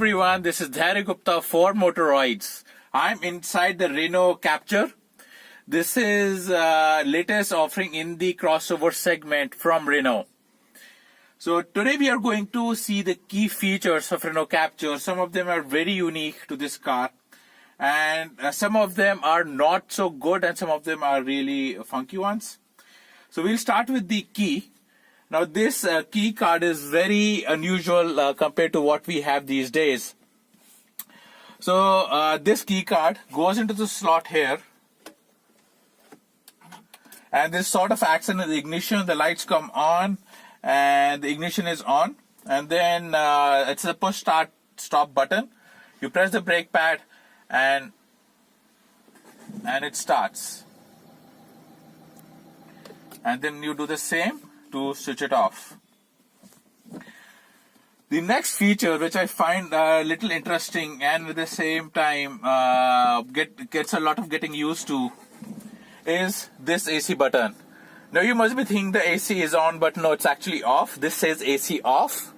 everyone, this is Dhari Gupta for Motoroids. I'm inside the Renault Captur. This is latest offering in the crossover segment from Renault. So today we are going to see the key features of Renault Captur. Some of them are very unique to this car, and some of them are not so good, and some of them are really funky ones. So we'll start with the key. Now this key card is very unusual compared to what we have these days. So this key card goes into the slot here, and this sort of acts in the ignition. The lights come on and the ignition is on, and then it's a push start stop button. You press the brake pad and it starts, and then you do the same to switch it off. The next feature, which I find a little interesting and at the same time gets a lot of getting used to, is this AC button. Now you must be thinking the AC is on, but no, it's actually off. This says AC off,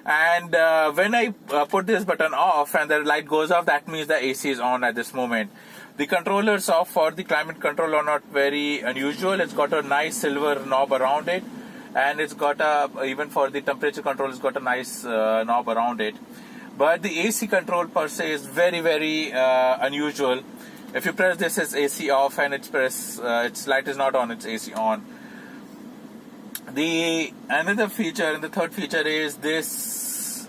and when I put this button off and the light goes off, that means the AC is on at this moment. The controllers for the climate control are not very unusual. It's got a nice silver knob around it, and it's got even for the temperature control, it's got a nice knob around it. But the AC control per se is very, very unusual. If you press this, it's AC off, and its light is not on, it's AC on. Another feature, and the third feature, is this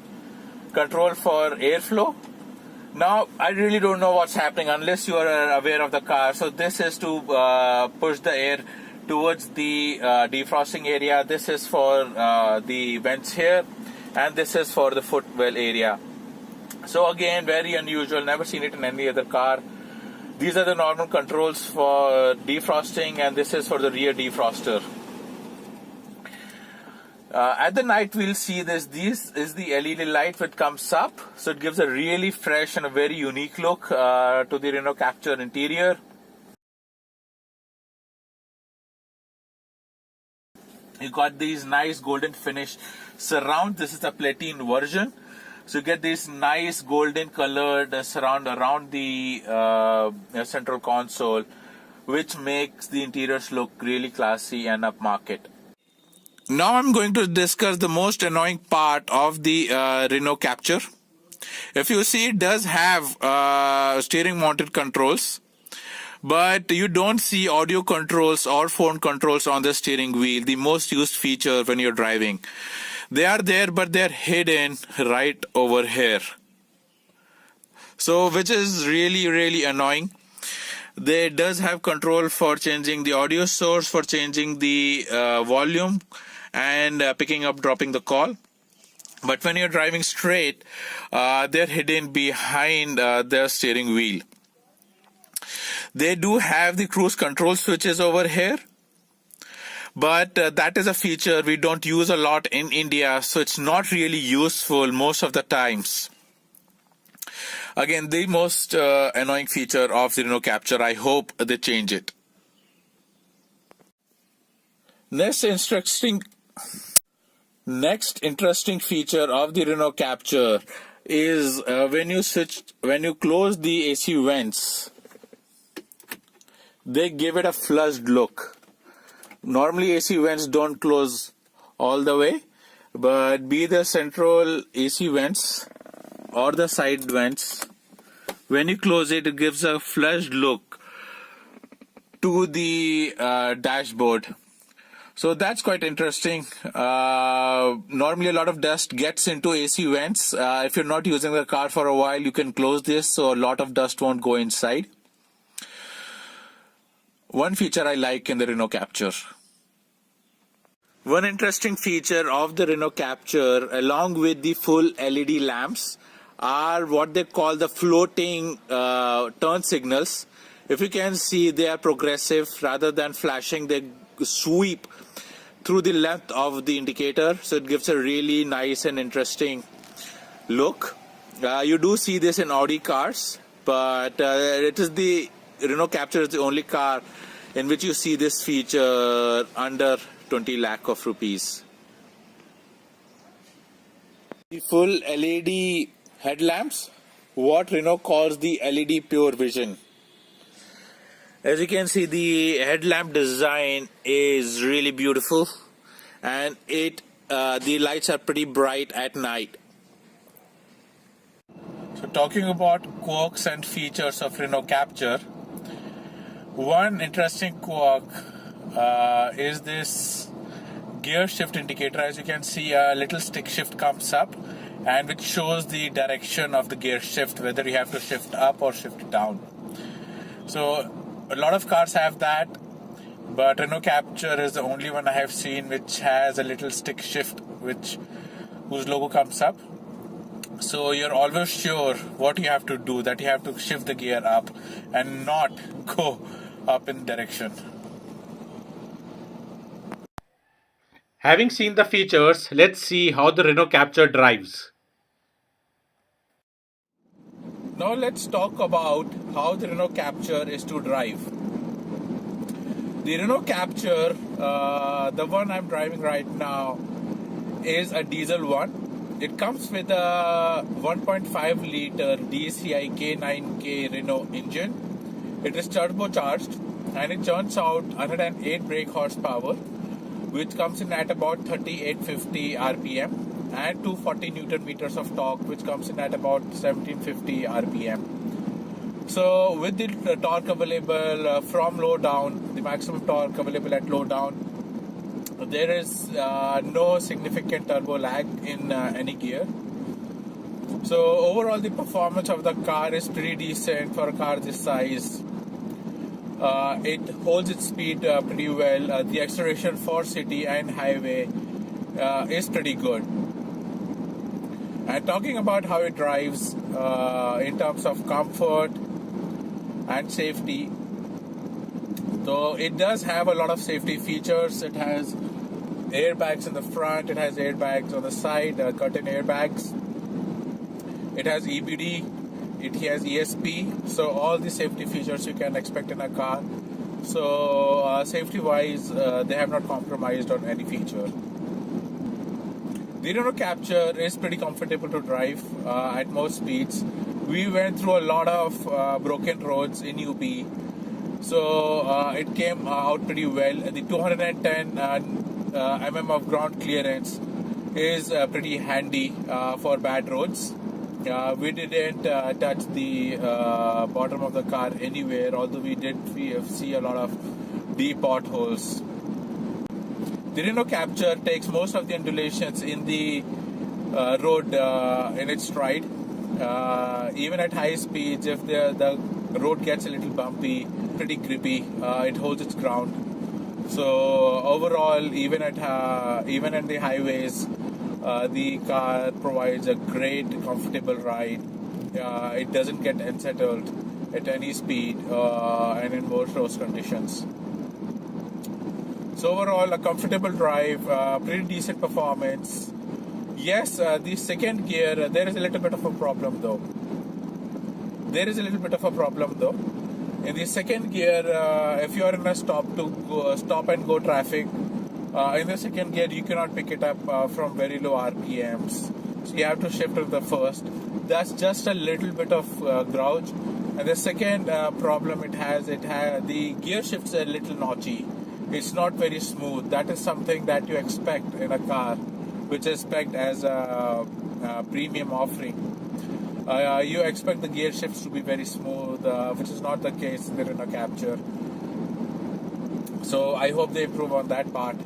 control for airflow. Now, I really don't know what's happening unless you are aware of the car. So this is to push the air towards the defrosting area. This is for the vents here, and this is for the footwell area. So again, very unusual. Never seen it in any other car. These are the normal controls for defrosting, and this is for the rear defroster. At the night, we'll see this. This is the LED light which comes up, so it gives a really fresh and a very unique look to the Renault Captur interior. You got these nice golden finish surround. This is the platinum version, so you get this nice golden colored surround around the central console, which makes the interiors look really classy and upmarket. Now I'm going to discuss the most annoying part of the Renault Captur. If you see, it does have steering mounted controls, but you don't see audio controls or phone controls on the steering wheel, the most used feature when you're driving. They are there, but they're hidden right over here. So, which is really, really annoying. They does have control for changing the audio source, for changing the volume, and picking up, dropping the call. But when you're driving straight, they're hidden behind the steering wheel. They do have the cruise control switches over here, but that is a feature we don't use a lot in India, so it's not really useful most of the times. Again, the most annoying feature of the Renault Captur. I hope they change it. Next interesting feature of the Renault Captur is when you close the AC vents, they give it a flushed look. Normally AC vents don't close all the way, but be the central AC vents or the side vents, when you close it, it gives a flushed look to the dashboard. So that's quite interesting. Normally a lot of dust gets into AC vents. If you're not using the car for a while, you can close this so a lot of dust won't go inside. One feature I like in the Renault Captur. One interesting feature of the Renault Captur, along with the full LED lamps, are what they call the floating turn signals. If you can see, they are progressive. Rather than flashing, they sweep through the length of the indicator, so it gives a really nice and interesting look. You do see this in Audi cars, but it is the Renault Captur is the only car in which you see this feature under 20 lakh rupees. The full LED headlamps, what Renault calls the LED Pure Vision. As you can see, the headlamp design is really beautiful, and the lights are pretty bright at night. So talking about quirks and features of Renault Captur, one interesting quirk is this gear shift indicator. As you can see, a little stick shift comes up and which shows the direction of the gear shift, whether you have to shift up or shift down. So a lot of cars have that, but Renault Captur is the only one I have seen which has a little stick shift whose logo comes up. So you're always sure what you have to do, that you have to shift the gear up and not go up in direction. Having seen the features, let's see how the Renault Captur drives. Now let's talk about how the Renault Captur is to drive. The Renault Captur, the one I'm driving right now, is a diesel one. It comes with a 1.5 liter DCI K9K Renault engine. It is turbocharged and it churns out 108 brake horsepower, which comes in at about 3850 RPM, and 240 Newton meters of torque, which comes in at about 1750 RPM. So with the torque available from low down, the maximum torque available at low down, there is no significant turbo lag in any gear. So overall the performance of the car is pretty decent for a car this size. It holds its speed pretty well. The acceleration for city and highway is pretty good. And talking about how it drives in terms of comfort and safety, so it does have a lot of safety features. It has airbags in the front, it has airbags on the side, curtain airbags. It has EBD, it has ESP, so all the safety features you can expect in a car. So safety wise, they have not compromised on any feature. The Renault Captur is pretty comfortable to drive at most speeds. We went through a lot of broken roads in UP, so it came out pretty well. The 210 mm of ground clearance is pretty handy for bad roads. We didn't touch the bottom of the car anywhere, although we did see a lot of deep potholes. The Renault Captur takes most of the undulations in the road in its stride. Even at high speeds, if the road gets a little bumpy, pretty grippy, it holds its ground. So overall, even in the highways, the car provides a great, comfortable ride. It doesn't get unsettled at any speed and in most road conditions. So overall, a comfortable drive, pretty decent performance. Yes, the second gear, there is a little bit of a problem though. In the second gear, if you are in a stop and go traffic, in the second gear you cannot pick it up from very low RPMs. So you have to shift to the first. That's just a little bit of grouch. And the second problem it has the gear shifts a little notchy. It's not very smooth. That is something that you expect in a car which is spec'd as a premium offering. You expect the gear shifts to be very smooth, which is not the case in the Renault Captur. So I hope they improve on that part.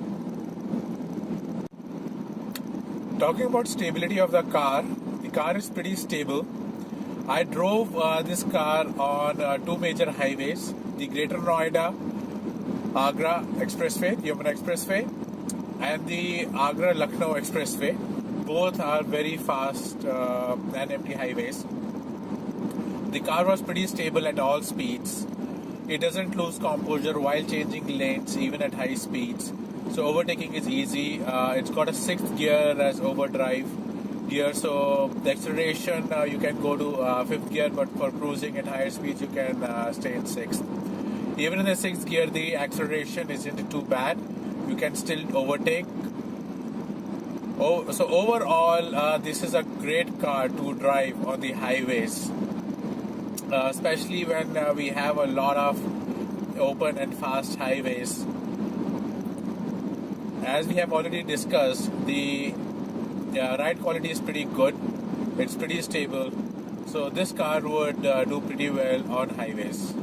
Talking about stability of the car is pretty stable. I drove this car on two major highways, the Greater Noida Agra Expressway, Yamuna Expressway, and the Agra-Lucknow Expressway. Both are very fast and empty highways. The car was pretty stable at all speeds. It doesn't lose composure while changing lanes even at high speeds. So overtaking is easy. It's got a 6th gear as overdrive gear, so the acceleration you can go to 5th gear, but for cruising at higher speeds you can stay in 6th. Even in the 6th gear, the acceleration isn't too bad. You can still overtake So overall, this is a great car to drive on the highways, especially when we have a lot of open and fast highways. As we have already discussed, the ride quality is pretty good. It's pretty stable. So this car would do pretty well on highways.